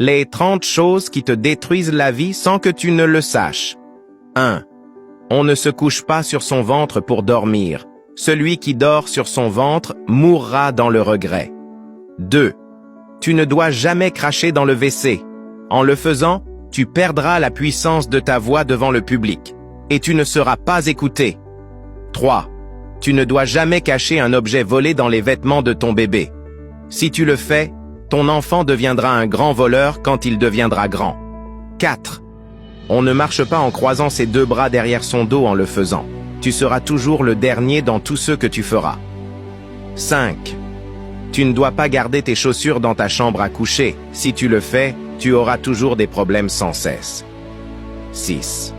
Les 30 choses qui te détruisent la vie sans que tu ne le saches. 1. On ne se couche pas sur son ventre pour dormir. Celui qui dort sur son ventre mourra dans le regret. 2. Tu ne dois jamais cracher dans le WC. En le faisant, tu perdras la puissance de ta voix devant le public, et tu ne seras pas écouté. 3. Tu ne dois jamais cacher un objet volé dans les vêtements de ton bébé. Si tu le fais, ton enfant deviendra un grand voleur quand il deviendra grand. 4. On ne marche pas en croisant ses deux bras derrière son dos en le faisant. Tu seras toujours le dernier dans tout ce que tu feras. 5. Tu ne dois pas garder tes chaussures dans ta chambre à coucher. Si tu le fais, tu auras toujours des problèmes sans cesse. 6.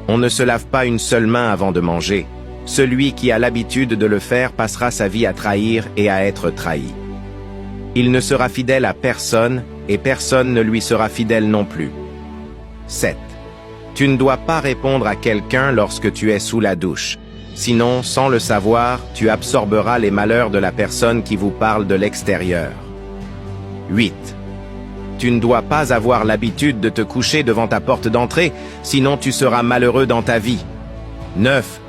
On ne se lave pas une seule main avant de manger. Celui qui a l'habitude de le faire passera sa vie à trahir et à être trahi. Il ne sera fidèle à personne et personne ne lui sera fidèle non plus. 7. Tu ne dois pas répondre à quelqu'un lorsque tu es sous la douche. Sinon, sans le savoir, tu absorberas les malheurs de la personne qui vous parle de l'extérieur. 8. Tu ne dois pas avoir l'habitude de te coucher devant ta porte d'entrée, sinon tu seras malheureux dans ta vie. 9.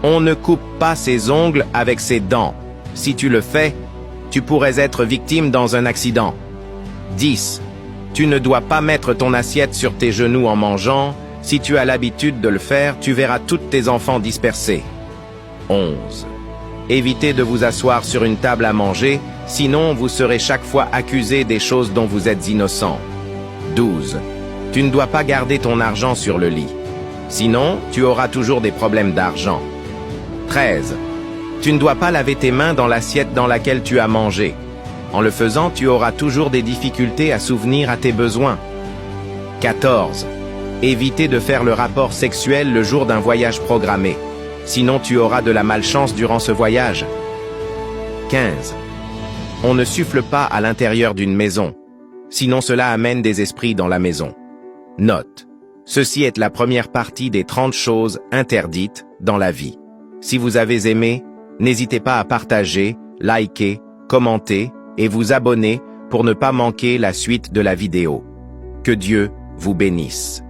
On ne coupe pas ses ongles avec ses dents. Si tu le fais, tu pourrais être victime dans un accident. 10. Tu ne dois pas mettre ton assiette sur tes genoux en mangeant. Si tu as l'habitude de le faire, tu verras tous tes enfants dispersés. 11. Évitez de vous asseoir sur une table à manger, sinon vous serez chaque fois accusé des choses dont vous êtes innocent. 12. Tu ne dois pas garder ton argent sur le lit. Sinon, tu auras toujours des problèmes d'argent. 13. Tu ne dois pas laver tes mains dans l'assiette dans laquelle tu as mangé. En le faisant, tu auras toujours des difficultés à souvenir à tes besoins. 14. Évitez de faire le rapport sexuel le jour d'un voyage programmé. Sinon, tu auras de la malchance durant ce voyage. 15. On ne souffle pas à l'intérieur d'une maison. Sinon, cela amène des esprits dans la maison. Note. Ceci est la première partie des 30 choses interdites dans la vie. Si vous avez aimé, n'hésitez pas à partager, liker, commenter et vous abonner pour ne pas manquer la suite de la vidéo. Que Dieu vous bénisse.